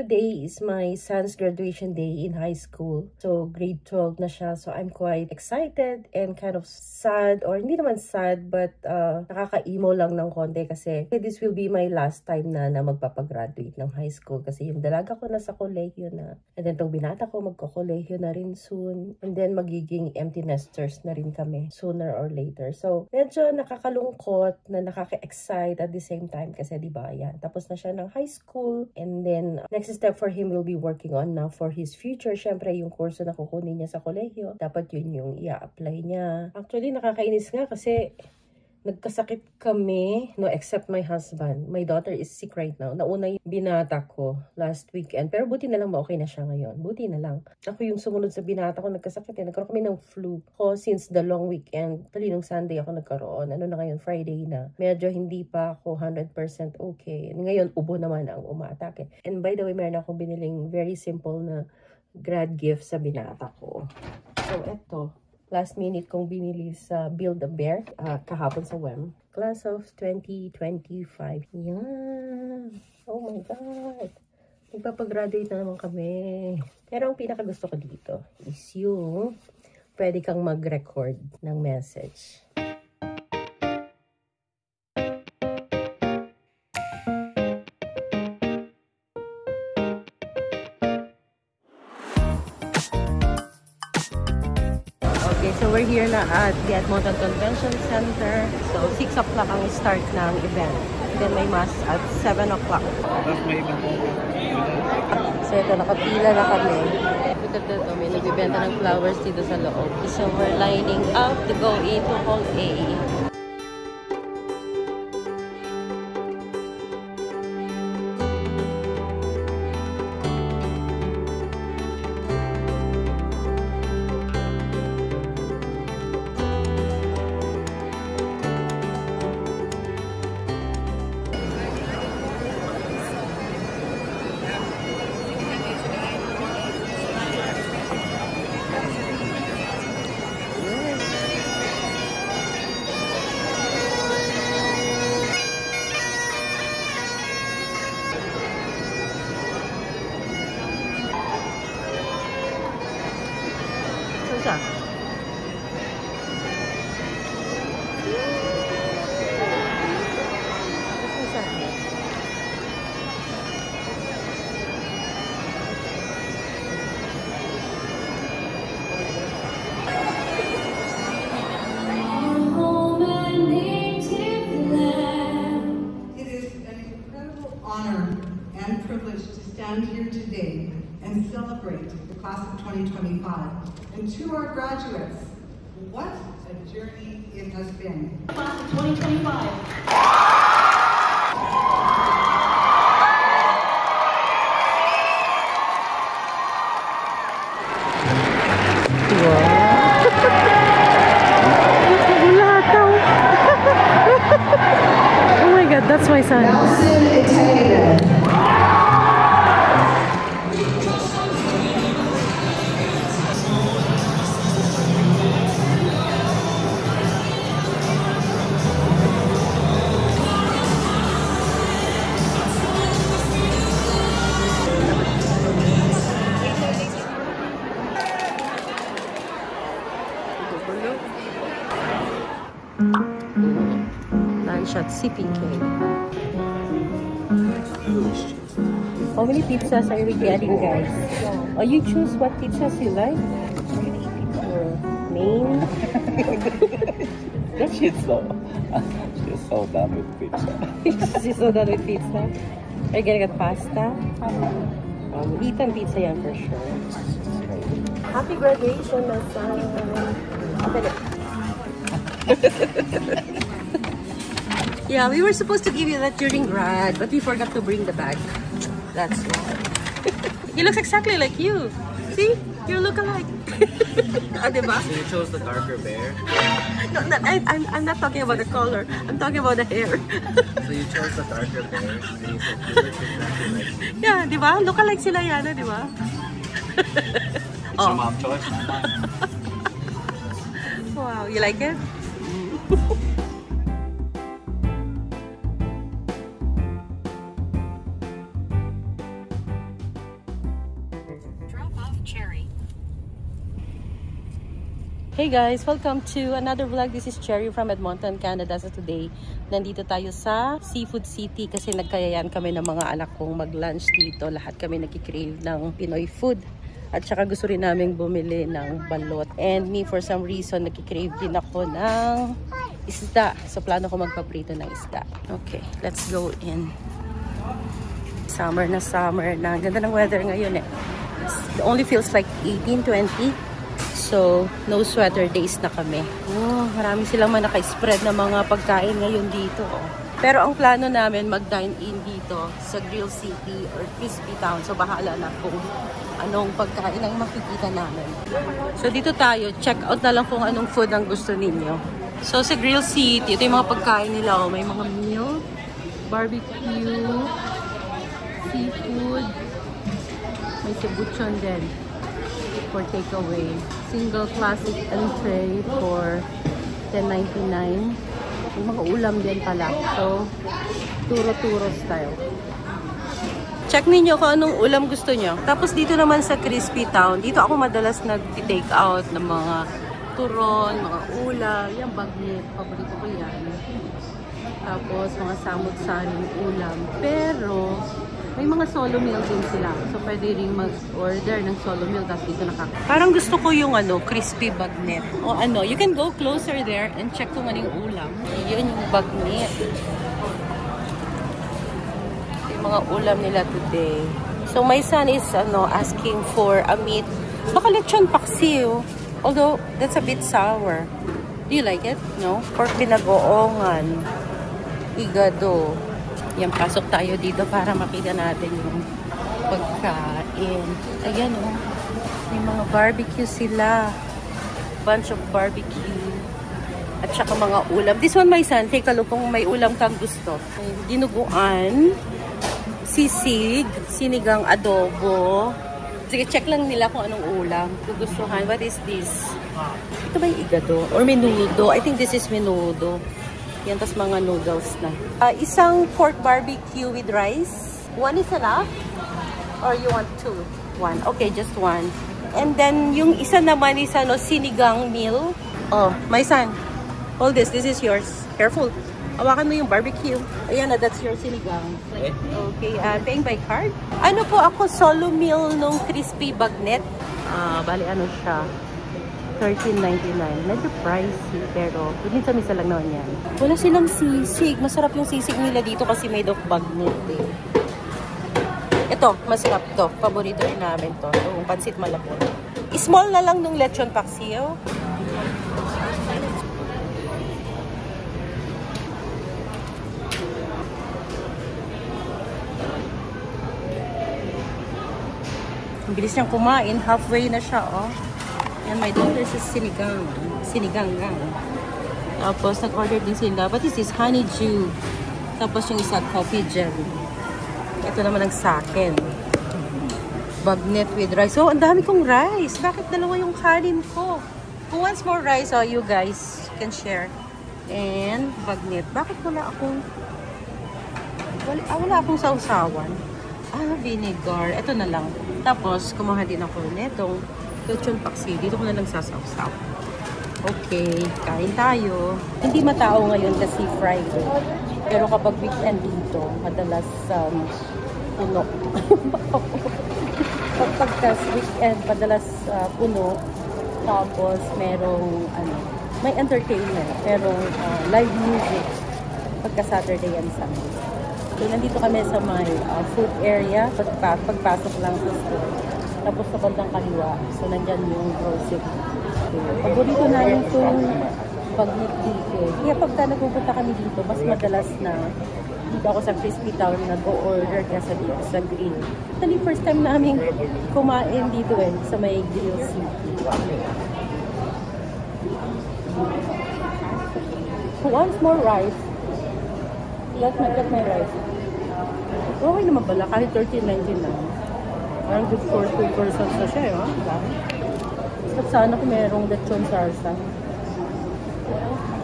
today is my son's graduation day in high school. So grade 12 na siya. So I'm quite excited and kind of sad, or hindi naman sad, but nakaka-emo lang ng konti kasi this will be my last time na magpapagraduate ng high school kasi yung dalaga ko nasa kolehiyo na. And then tong binata ko magko-kolehiyo na rin soon. And then magiging empty nesters na rin kami sooner or later. So medyo nakakalungkot na nakaka-excite at the same time kasi diba yan. Tapos na siya ng high school and then next step for him will be working on now for his future. Syempre yung kurso na kukunin niya sa kolehiyo, dapat yun yung i-apply niya. Actually nakakainis nga kasi nagkasakit kami, no, except my husband. My daughter is sick right now. Nauna yung binata ko last weekend. Pero buti na lang okay na siya ngayon. Buti na lang. Ako yung sumunod sa binata ko, nagkasakit eh. Nagkaroon kami ng flu ko since the long weekend. Tali nung Sunday ako nagkaroon. Ano na ngayon, Friday na. Medyo hindi pa ako 100% okay. Ngayon, ubo naman ang umaatake. And by the way, meron akong biniling very simple na grad gift sa binata ko. So, eto. Last minute kong binili sa Build-A-Bear kahapon sa WEM. Class of 2025. Yan. Oh my God. Magpapagraduate na naman kami. Pero ang pinakagusto ko dito is yung pwede kang mag-record ng message. So we're here na at the Edmonton Convention Center. So 6 o'clock ang start ng event. Then may mass at 7 o'clock. So ito, nakapila na kami. Look at that, may nagbibenta ng flowers dito sa loob. So we're lining up to go into Hall A. Here today and celebrate the class of 2025. And to our graduates, what a journey it has been. Class of 2025. Oh my God, that's my son. Shot sipping cake. How many pizzas are we getting, guys? Oh, you choose what pizzas you like. Or main. She's so done with pizza. She's so done with pizza. Are you gonna get pasta? Eat and pizza yan for sure. Happy graduation, my son. Yeah, we were supposed to give you that during grad, but we forgot to bring the bag. That's why. He looks exactly like you. See? You look alike. Diba? So you chose the darker bear? No, I'm not talking about the color. I'm talking about the hair. So you chose the darker bear, and you said you look exactly like me. Yeah, diba? Look alike sila yan, diba? It's your mom choice, not mine. Wow, you like it? Hey guys! Welcome to another vlog. This is Cherry from Edmonton, Canada. So today, nandito tayo sa Seafood City kasi nagkayayan kami ng mga anak kong mag-lunch dito. Lahat kami nagkikrave ng Pinoy food. At saka gusto rin namin bumili ng balot. And me, for some reason, nagkikrave din ako ng isda. So plano ko magpaprito ng isda. Okay, let's go in. Summer na summer na. Ganda ng weather ngayon eh. It only feels like 18, 20. So, no sweater days na kami. Oh, marami silang mga naka-spread na mga pagkain ngayon dito. Oh. Pero ang plano namin mag-dine-in dito sa Grill City or Crispy Town. So, bahala na kung anong pagkain ang makikita namin. So, dito tayo. Check out na lang kung anong food ang gusto ninyo. So, sa Grill City, ito yung mga pagkain nila. Oh. May mga meal, barbecue, seafood, may cebuchon din for takeaway. Single classic entree for $10.99. May mga ulam din pala. So, turo-turo style. Check ninyo kung anong ulam gusto nyo. Tapos dito naman sa Crispy Town, dito ako madalas nag-take out ng mga turon, mga ulam. Yung bagnet, paborito ko yan. Tapos mga samut-saring ulam. Pero, may mga solo meal din sila. So, pwede rin mag-order ng solo meal. Tapos dito parang gusto ko yung crispy bagnet. O you can go closer there and check kung ano yung ulam. Yun yung bagnet. Yung mga ulam nila today. So, my son is asking for a meat. Baka lechon paksiw. Although, that's a bit sour. Do you like it? No? Pork binagoongan. Igado. Yan, pasok tayo dito para makita natin yung pagkain. Ayan may mga barbecue sila. Bunch of barbecue. At saka mga ulam. This one, my son, take a look kung may ulam kang gusto. Dinuguan, sisig, sinigang adobo. Sige, check lang nila kung anong ulam. Gugustuhan. What is this? Ito ba yung igado? Or menudo? I think this is menudo. Yan, tas mga noodles na. Isang pork barbecue with rice. One is enough? Or you want two? One. Okay, just one. And then, yung isa naman is sinigang meal. Oh, my son. Hold this. This is yours. Careful. Hawakan mo yung barbecue. Ayan na, that's your sinigang. Okay, paying by card. Ano po ako, solo meal nung crispy bagnet. Bali, siya? $13.99. Medyo pricey, pero minsan-minsan lang naman yan. Wala silang sisig. Masarap yung sisig nila dito kasi made of bagnet eh. Ito, masarap to. Paborito rin namin to. Yung pansit malapot. Small na lang nung lechon paksiw. Ang bilis niyang kumain. Halfway na siya, oh. And my daughter is sinigang. Tapos, nag-order din sila. What is this? Honeydew. Tapos, yung isa, coffee gel. Ito naman ang sa akin. Bagnet with rice. Oh, ang dami kong rice. Bakit dalawa yung kanin ko? Who wants more rice? Oh, you guys can share. And, bagnet. Bakit wala akong sausawan? Vinegar. Ito na lang. Tapos, kumuha din ako netong lechon paksiw. Dito ko na lang sasaw-saw. Okay, kain tayo. Hindi matao ngayon kasi Friday. Pero kapag weekend dito, madalas puno. Pagkas weekend, madalas puno. Tapos merong may entertainment. Merong live music. Pagka Saturday and Sunday. So, nandito kami sa may food area. Pagpasok lang sa store. Tapos sa bandang kaliwa. So, nandyan yung grocery. Paborito namin itong bagnet dito. Kaya pagka nagpupunta kami dito, mas madalas na dito ako sa Crispy Town nag-o-order kasi dito sa grill. Ito yung first time namin kumain dito sa may Grill City. Who wants more rice? Get my rice. Okay naman pala, kahit $13.99. Parang good for 2 persons na siya, At sana kung merong lechon sarsa.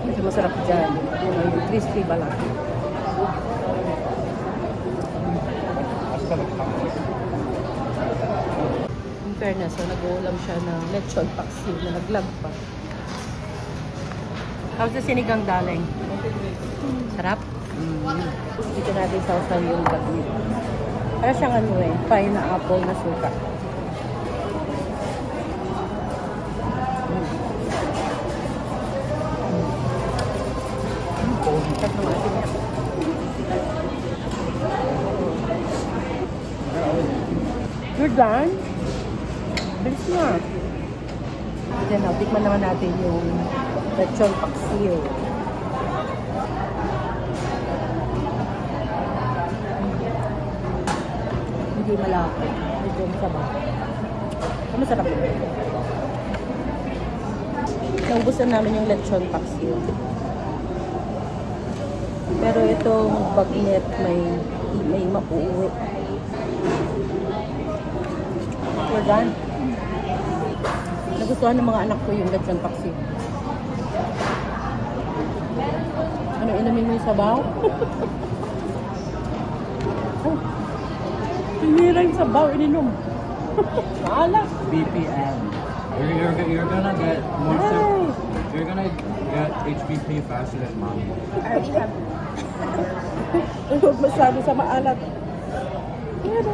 Medyo masarap dyan. Yung crispy balak. In fairness, so nag-uulam siya ng lechon paksiw na naglag pa. How's the sinigang, darling? Sarap? Dito natin sausaw yung bagyo. Para siyang ano eh, pineapple na suka. You're done? Bilis na. Then, tikman naman natin yung lechon paksiw. Hindi malapit. Medyo masarap. Masarap yun. Naubusan namin yung lechon paksiw. Pero itong bagnet may mauuwi. We're done. Nagustuhan ng mga anak ko yung lechon paksiw. Ano, inumin mo yung sabaw? Oh, tinira yung sabaw, ininom. Maala. BPM. You're gonna get more you're gonna get HBP faster than mom. Huwag masyado sa maalat. Ano?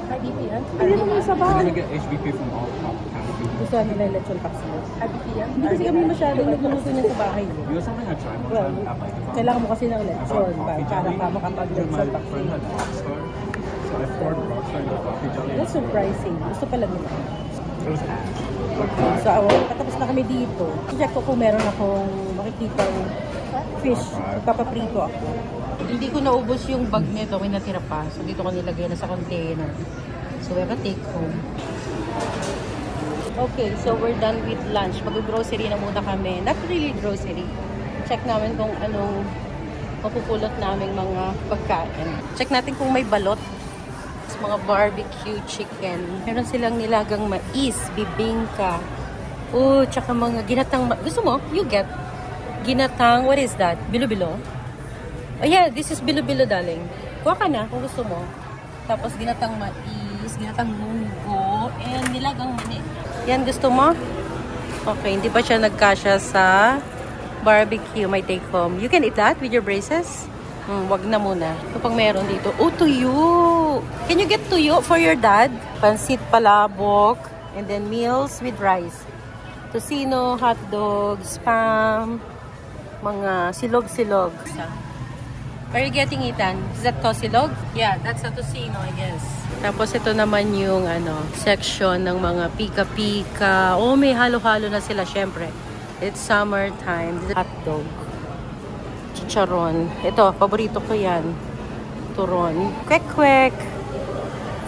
RBPM? Hindi mo yung sabaw. You're gonna get HBP from all top countries. Gusto nila yung lechon paksiw. RBPM? Hindi kasi kami masyadong nagluluto niya sa bahay. You know something I tried one Well, time at like kailangan mo kasi ng lechon para ka makapag-lechon paksiw. friend had Rockstar, so I poured Rockstar in the coffee jelly. That's surprising. Gusto pala nila. It was ass. So, patapos na kami dito. Check ko kung meron akong makikita fish. Papaprito ako. Hindi ko naubos yung bag nito. May natira pa. So, dito ko nilagay na sa container. So, we have a take home. Okay, so we're done with lunch. Mag-grocery na muna kami. Not really grocery. Check namin kung anong mapupulot naming mga pagkain. Check natin kung may balot. Mga barbecue chicken. Meron silang nilagang mais, bibingka. Oh, tsaka mga ginatang... Gusto mo? You get. Ginatang, what is that? Bilo-bilo? Oh yeah, this is bilo-bilo, darling. Kuha ka na kung gusto mo. Tapos ginatang mais, ginatang munggo, and nilagang mani. Yan, gusto mo? Okay, hindi pa siya nagkasya sa barbecue. May take home. You can eat that with your braces? Wag na muna. Ito pang meron dito. Oh, tuyo! Can you get tuyo for your dad? Pansit palabok. And then meals with rice. Tocino, hotdog, spam. Mga silog-silog. Are you getting Ethan? Is that tosilog? Yeah, that's a tocino, I guess. Tapos ito naman yung section ng mga pika-pika. Oh, may halo-halo na sila, syempre. It's summertime. Hotdog. Chicharon. Ito, paborito ko yan. Turon. Kwek-kwek.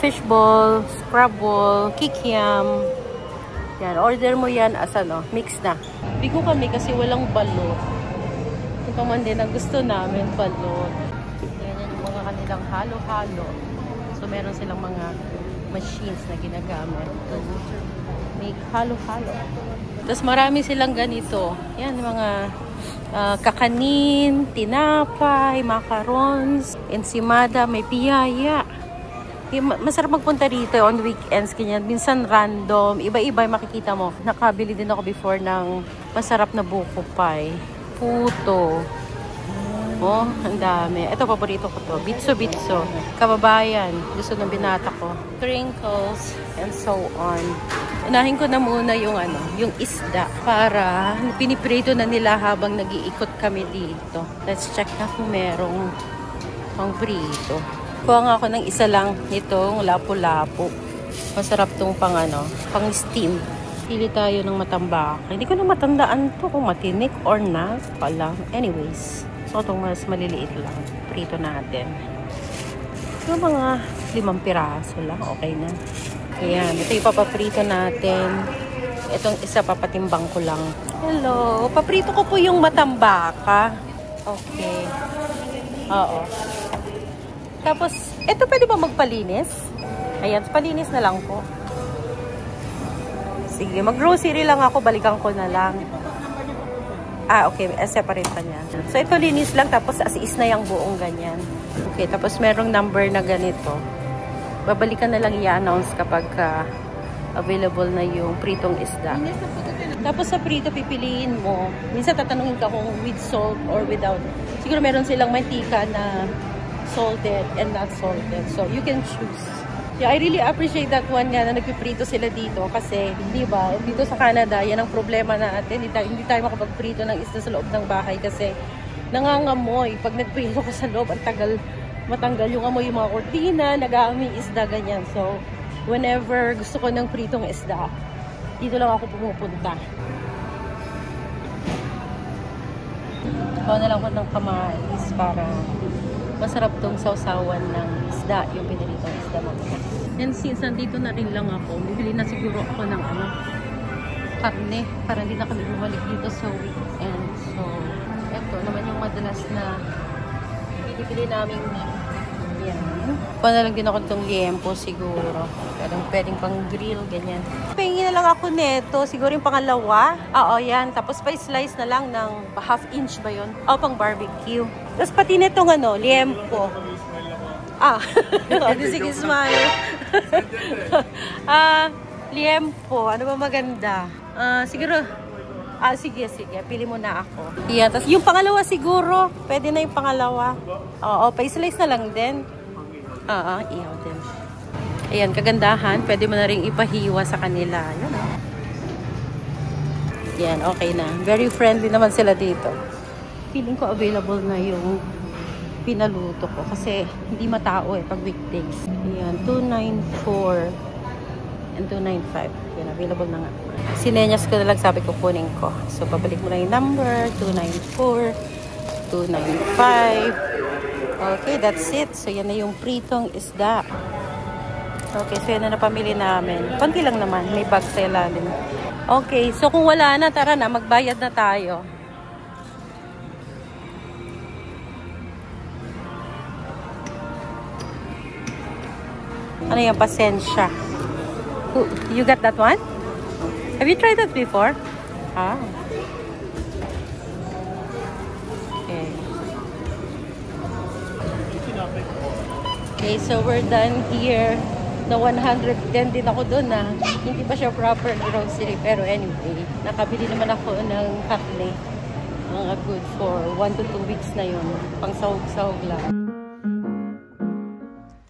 Fishball. Scrabble. Kikiam. Yan. Order mo yan as mix na. Bigo kami kasi walang balot. Ito man din ang gusto namin, balot. Yan yung mga kanilang halo-halo. So, meron silang mga machines na ginagamit to make halo-halo. Tapos marami silang ganito. Yan, mga kakanin, tinapay, macarons, ensimada, may piyaya. Masarap magpunta dito on weekends, ganyan. Minsan random, iba-iba yung makikita mo. Nakabili din ako before ng masarap na buko pie. Puto. Oh, ang dami. Ito, paborito ko to. Bitso-bitso. Kababayan. Gusto ng binata ko. Crinkles, and so on. Unahin ko na muna yung yung isda para piniprito na nila habang nag-iikot kami dito. Let's check na kung merong pang prito. Kuha nga ako ng isa lang itong lapu-lapu. Masarap tong pang steam. Pili tayo ng matambak. Hindi ko na matandaan to kung matinik or not. Pala. Anyways. So itong mas maliliit lang. Prito natin. So mga 5 piraso lang. Okay na. Ayan, ito yung papaprito natin. Itong isa papatimbang ko lang. Hello, paprito ko po yung matambaka. Okay. Oo. Tapos, ito pwede ba magpalinis? Ayan, palinis na lang po. Sige, mag-grocery lang ako. Balikan ko na lang. Ah, okay. Separate pa niya. So, ito linis lang. Tapos, as-is na yung buong ganyan. Okay, tapos merong number na ganito. Babalikan na lang i-announce kapag available na yung pritong isda. Tapos sa prito, pipiliin mo. Minsan tatanungin ka kung with salt or without. Siguro meron silang mantika na salted and not salted. So, you can choose. Yeah, I really appreciate that one nga na nagpiprito sila dito kasi, di ba, dito sa Canada, yan ang problema natin. Hindi tayo makapagprito ng isda sa loob ng bahay kasi nangangamoy. Pag nagprito ka sa loob, ang tagal matanggal yung amoy, yung mga kortina, nag-aamoy isda, ganyan. So, whenever gusto ko ng pritong isda, dito lang ako pumupunta. Kuha na lang ko ng kamais para masarap tong sausawan ng isda, yung piniritong isda mamaya. And since nandito na rin lang ako, bibili na siguro ako ng karne para hindi na kami bumalik dito sa weekend. So, eto naman yung madalas na bibili namin meat. Yan. Kuha na lang din ako itong liempo siguro. Pwedeng pang grill, ganyan. Pahingin na lang ako neto. Siguro yung pangalawa. Oo, yan. Tapos pa slice na lang ng half inch ba yun? O, pang barbecue. Tapos pati netong liempo. Sige, smile. Liempo. Ano ba maganda? Siguro, sige. Pili mo na ako. Yeah, tapos yung pangalawa siguro. Pwede na yung pangalawa. Oo, pa-slice na lang din. Ihaw din. Ayan, kagandahan. Pwede mo na rin ipahiwa sa kanila. Yan, Yan, okay na. Very friendly naman sila dito. Feeling ko available na yung pinaluto ko. Kasi hindi matao pag weekdays. Ayan, 294 and 295. Yan, available na nga. Sinenyas ko na lang, sabi ko kunin ko. So, pabalik mo na yung number. 294, 295. Okay, that's it. So, yan na yung pritong isda. Okay, so yan na napamili namin. Konti lang naman. May bag sa ilalim. Okay, so kung wala na, tara na. Magbayad na tayo. Ano yung pasensya? You got that one? Have you tried that before? Okay, so we're done here. Na 110 din ako doon hindi pa siya proper grocery. Pero anyway, nakabili naman ako ng karne. Mga good for 1 to 2 weeks na yun. Pang sahog-sahog lang.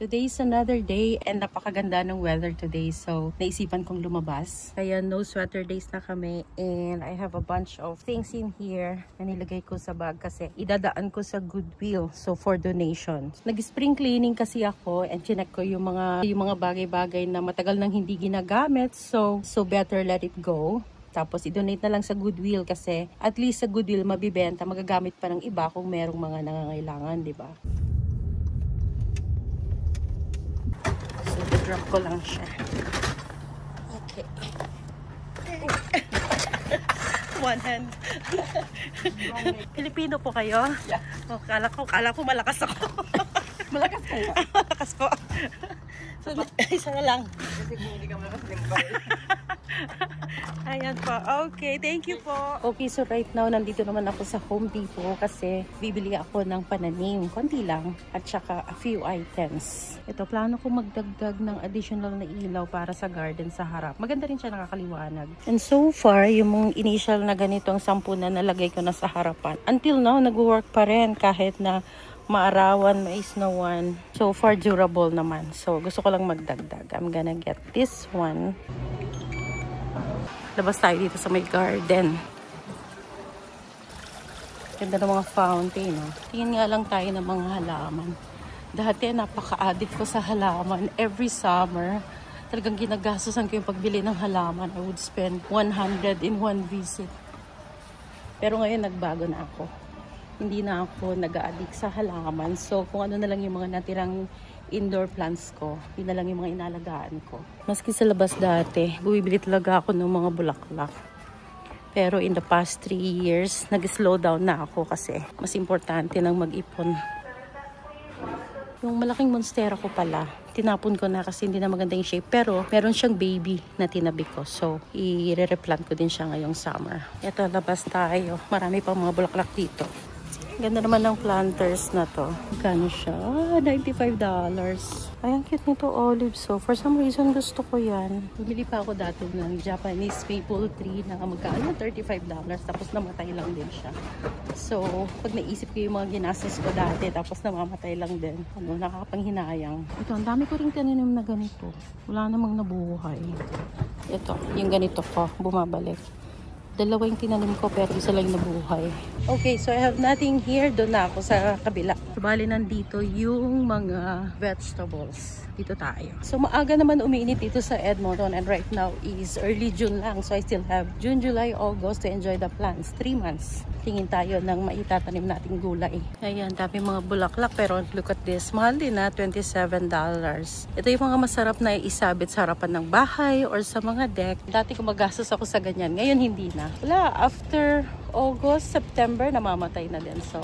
Today is another day and napakaganda ng weather today. So, naisipan kong lumabas. Kaya no sweater days na kami. And I have a bunch of things in here na nilagay ko sa bag kasi idadaan ko sa Goodwill. So, for donations. Nag-spring cleaning kasi ako and chinek ko yung mga bagay-bagay na matagal nang hindi ginagamit. So better let it go. Tapos, i-donate na lang sa Goodwill kasi at least sa Goodwill mabibenta, magagamit pa ng iba kung merong mga nangangailangan, di ba? Drop ko lang siya. Okay. One hand. Pilipino po kayo? Yeah. Oh, kala ko malakas ako. Malakas kayo? Malakas po. So, isa na lang. Kasi kung hindi ka malakas, ayan po. Okay, thank you po. Okay, so right now, nandito naman ako sa Home Depot kasi bibili ako ng pananim. Konti lang. At saka a few items. Ito, plano ko magdagdag ng additional na ilaw para sa garden sa harap. Maganda rin siya, nakakaliwanag. And so far, yung initial na ganitong 10 na nalagay ko na sa harapan. Until now, nag-work pa rin kahit na maarawan, may snowan. So far, durable naman. So, gusto ko lang magdagdag. I'm gonna get this one. Labas tayo dito sa may garden. Ganda ng mga fountain, no? Tingin nga lang tayo ng mga halaman. Dati, napaka-addict ko sa halaman. Every summer, talagang ginagastosan ko yung pagbili ng halaman. I would spend 100 in one visit. Pero ngayon, nagbago na ako. Hindi na ako nag-a-addict sa halaman. So, kung ano na lang yung mga natirang indoor plants ko, yun na lang yung mga inalagaan ko. Maski sa labas dati, bumibili talaga ako ng mga bulaklak. Pero in the past 3 years, nag-slow down na ako kasi mas importante nang mag-ipon. Yung malaking monstera ko pala, tinapon ko na kasi hindi na maganda yung shape. Pero meron siyang baby na tinabi ko. So, i-replant ko din siya ngayong summer. Ito, labas tayo. Marami pang mga bulaklak dito. Ganda naman ng planters na to. Magkano siya? $95. Ay, ang cute nito, olive. So, for some reason, gusto ko yan. Bumili pa ako dati ng Japanese maple tree na magkano? $35. Tapos namatay lang din siya. So, pag naisip ko yung mga ginastos ko dati, tapos namamatay lang din. Ano, nakakapanghinayang. Ito, ang dami ko rin taninim na ganito. Wala namang nabuhay. Ito, yung ganito ko, bumabalik. Dalawa yung tinanim ko pero isa lang nabuhay. Okay, so I have nothing here. Doon na ako sa kabila. Bali nandito yung mga vegetables. Dito tayo. So maaga naman umiinit dito sa Edmonton and right now is early June lang. So I still have June, July, August to enjoy the plants. 3 months. Tingin tayo ng maitatanim nating gulay. Ayan, dami mga bulaklak pero look at this. Mahal din na, $27. Ito yung mga masarap na isabit sa harapan ng bahay or sa mga deck. Dati gumagastos ako sa ganyan. Ngayon hindi na. Wala, after August, September, namamatay na din. So,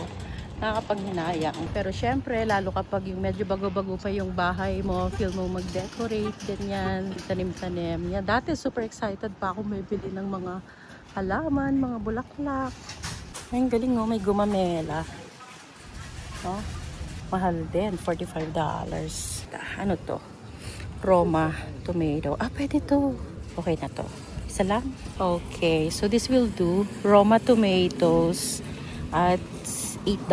nakakapaghinayang. Pero syempre, lalo kapag yung medyo bago-bago pa yung bahay mo, feel mo mag-decorate, ganyan, tanim-tanim. Yan. Dati, super excited pa ako may bili ng mga halaman, mga bulaklak. Ay, ang galing, oh, may gumamela. Oh, mahal din, $45. Ano to? Roma tomato. Ah, pwede to. Okay na to. Isa lang? Okay, so this will do. Roma tomatoes at $8.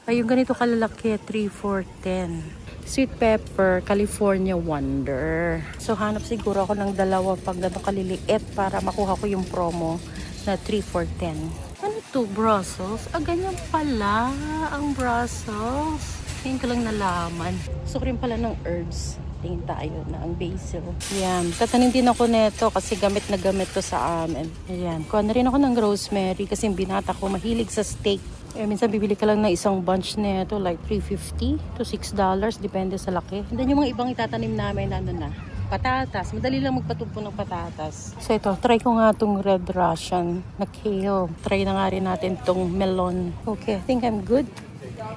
Ay, yung ganito kalalaki, $3 for $10. Sweet pepper, California Wonder. So, hanap siguro ako ng dalawa pag gano'ng kaliliit para makuha ko yung promo na 3 for $10. Ano to? Brussels? Ah, ganyan pala ang Brussels. Ngayon ko lang nalaman. Gusto ko rin pala ng herbs. Tingin tayo na ang basil. Yan. Tatanim din ako nito kasi gamit na gamit to sa amin. Ayan. Kuha na rin ako ng rosemary kasi yung binata ko mahilig sa steak. Eh, minsan bibili ka lang na isang bunch nito like $3.50 to $6. Depende sa laki. And then yung mga ibang itatanim namin ano na. Patatas. Madali lang magpatubo ng patatas. So ito, try ko nga itong red Russian na kale. Try na nga rin natin itong melon. Okay, I think I'm good.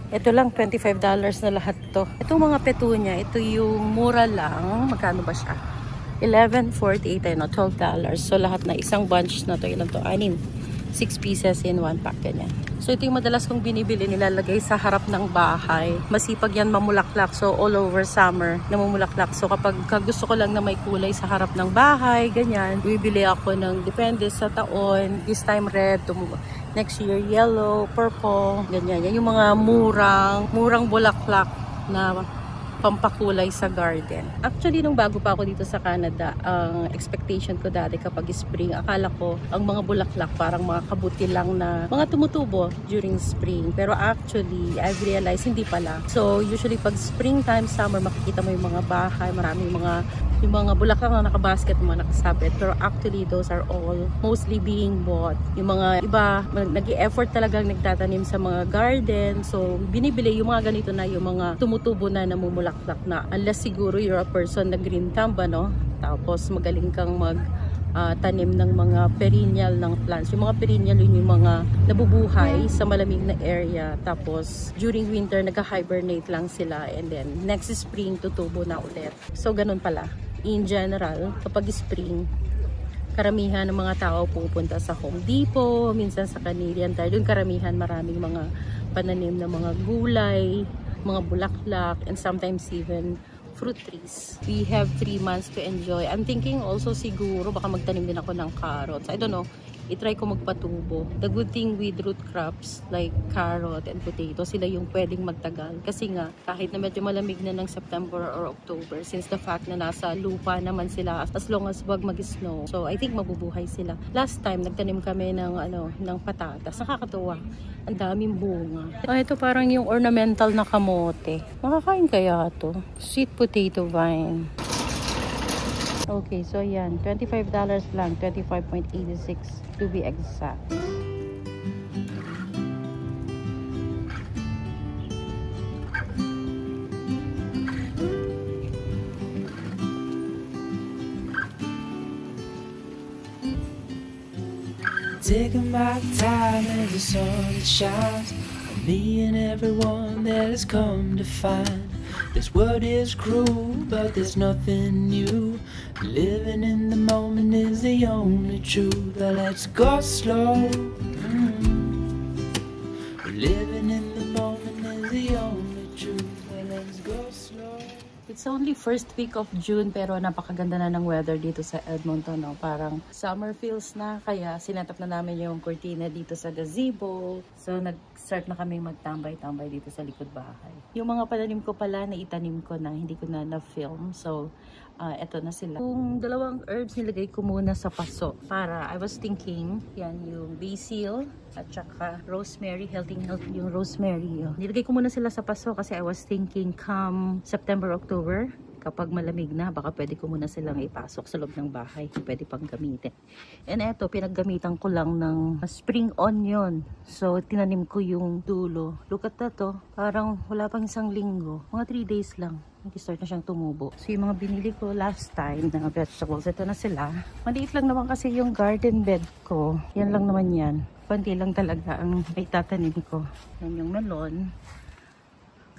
Ito lang, $25 na lahat to. Itong mga petunia, ito yung mura lang. Magkano ba siya? $11.48, no? $12. So lahat na isang bunch na to. Ilan to? 6 pieces in 1 pack, ganyan. So ito yung madalas kong binibili, nilalagay sa harap ng bahay. Masipag yan mamulaklak. So all over summer, namumulaklak. So kapag gusto ko lang na may kulay sa harap ng bahay, ganyan, bibili ako ng depende sa taon. This time red, next year yellow, purple, ganyan. Yan yung mga murang bulaklak na pampakulay sa garden. Actually, nung bago pa ako dito sa Canada, ang expectation ko dati kapag spring, akala ko ang mga bulaklak parang mga kabuti lang na mga tumutubo during spring. Pero actually, I've realized hindi pala. So, usually pag springtime, summer, makikita mo yung mga bahay, maraming yung mga bulaklak na nakabasket, mga nakasabit. Pero actually, those are all mostly being bought. Yung mga iba, nag-i-effort talagang nagtatanim sa mga garden. So, binibili yung mga ganito na, yung mga tumutubo na namumulaklak na. Unless siguro you're a person na green thumb, no? Tapos magaling kang tanim ng mga perennial ng plants. Yung mga perennial, yun yung mga nabubuhay sa malamig na area. Tapos, during winter, nag-hibernate lang sila. And then, next spring, tutubo na ulit. So, ganun pala. In general, kapag spring, karamihan ng mga tao pupunta sa Home Depot, minsan sa Canadian Tire. Doon karamihan maraming mga pananim na mga gulay, mga bulaklak, and sometimes even fruit trees. We have 3 months to enjoy. I'm thinking also siguro baka magtanim din ako ng carrots. I don't know. I-try ko magpatubo. The good thing with root crops like carrot and potato, sila yung pwedeng magtagal. Kasi nga, kahit na medyo malamig na ng September or October, since the fact na nasa lupa naman sila, as long as wag mag-snow. So, I think mabubuhay sila. Last time, nagtanim kami ng patatas. Nakakatuwa. Ang daming bunga. Ito parang yung ornamental na kamote. Makakain kaya to? Sweet potato vine. Okay, so yan, $25 lang, 25.86 to be exact. Taking my time as the sun shines on me and everyone that has come to find this world is cruel, but there's nothing new. Living in the moment is the only truth. But let's go slow. Living in the moment is the only truth. Well, let's go slow. It's only first week of June pero napakaganda na ng weather dito sa Edmonton. No? Parang summer feels na kaya sinetap na namin yung cortina dito sa gazebo. So nag-start na kami magtambay-tambay dito sa likod bahay. Yung mga pananim ko pala na itanim ko na hindi ko na na-film. So eto na sila. Yung dalawang herbs nilagay ko muna sa paso para I was thinking yan yung basil at saka rosemary, healthy yung rosemary. Nilagay ko muna sila sa paso kasi I was thinking come September, October, kapag malamig na, baka pwede ko muna silang ipasok sa loob ng bahay. Pwede pang gamitin. And eto, pinaggamitan ko lang ng spring onion. So, tinanim ko yung dulo. Look at that, oh. Parang wala pang isang linggo. Mga 3 days lang. Nag-start na siyang tumubo. So, yung mga binili ko last time na vegetables, ito na sila. Maliit lang naman kasi yung garden bed ko. Yan lang naman yan. Kunti lang talaga ang itatanim ko. Yan yung melon,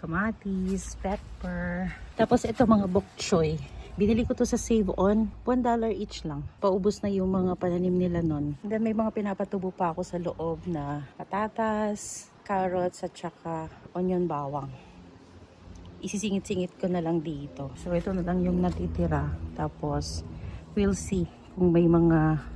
kamatis, pepper. Tapos ito mga bok choy. Binili ko to sa Save On. $1 each lang. Paubos na yung mga pananim nila nun. And then may mga pinapatubo pa ako sa loob na patatas, carrots, at saka onion bawang. Isisingit-singit ko na lang dito. So ito na lang yung natitira. Tapos we'll see kung may mga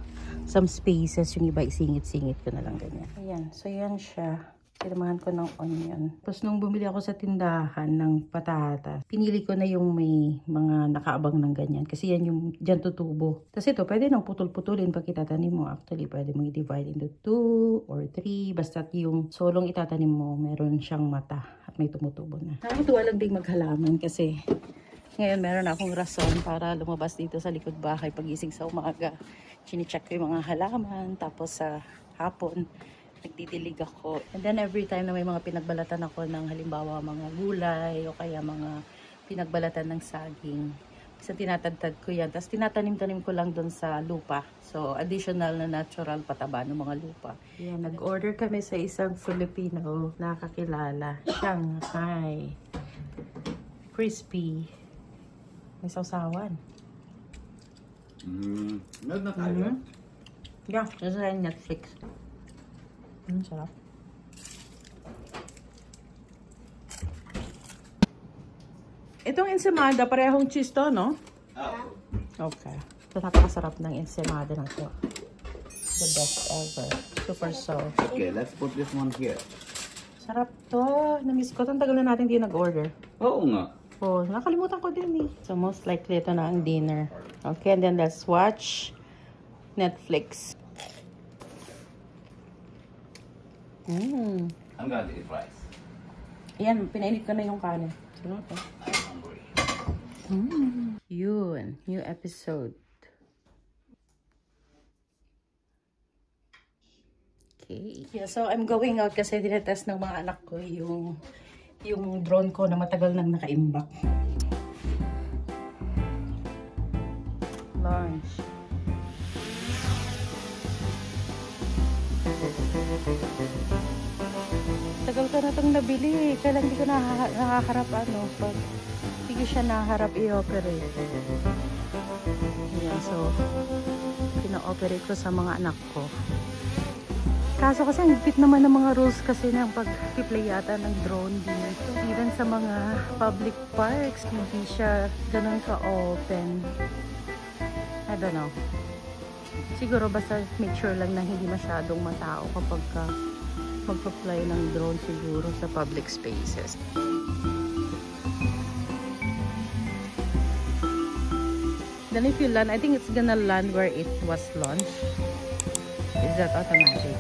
some spaces, yung iba isingit-singit ko na lang ganyan. Ayan, so yan siya. Tinamahan ko ng onion. Tapos nung bumili ako sa tindahan ng patatas, pinili ko na yung may mga nakaabang ng ganyan. Kasi yan yung dyan tutubo. Tapos ito, pwede nang putol-putulin pag itatanim mo. Actually, pwede mo i-divide into 2 or 3. Basta yung solong itatanim mo, meron siyang mata at may tumutubo na. Nakakatuwa lang din maghalaman kasi ngayon meron akong rason para lumabas dito sa likod bahay pagising sa umaga. Chine-check ko yung mga halaman. Tapos sa hapon, nagdidilig ako. And then every time na may mga pinagbalatan ako ng halimbawa mga gulay o kaya mga pinagbalatan ng saging, isa tinatadtad ko yan. Tapos tinatanim-tanim ko lang doon sa lupa. So additional na natural pataba ng mga lupa. Yan, nag-order kami sa isang Filipino na kakilala. Shanghai. Crispy. May sausawan. Nag na tayo? Yeah, just like Netflix. Sarap. Itong ensaymada, parehong cheese to, no? Okay. Ito napakasarap ng ensaymada na to. The best ever. Super soft. Okay, let's put this one here. Sarap to. Namiss ko. Ang tagal na natin di nag-order. Oo nga. Oh, nakalimutan ko din eh. So most likely ito na ang dinner. Okay, and then let's watch Netflix. I'm gonna eat rice. Ayan, pinainit ko na yung kanin. Sarap to. I'm hungry. Yun, new episode. Okay. Yeah, so I'm going out kasi dinetest ng mga anak ko yung drone ko na matagal nang nakaimbak. Lunch. Tagal ko na itong nabili. Kaya lang hindi ko nakaharap pag hindi ko siya nakaharap i-operate. Ayan, so pina-operate ko sa mga anak ko. Kaso kasi ang higpit naman ng mga rules kasi ng pag-play yata ng drone dito. Even sa mga public parks, hindi siya ganun ka-open. I don't know. Siguro basta make sure lang na hindi masyadong matao kapag magpa-fly ng drone siguro sa public spaces. Then if you land, I think it's gonna land where it was launched. Is that automatic?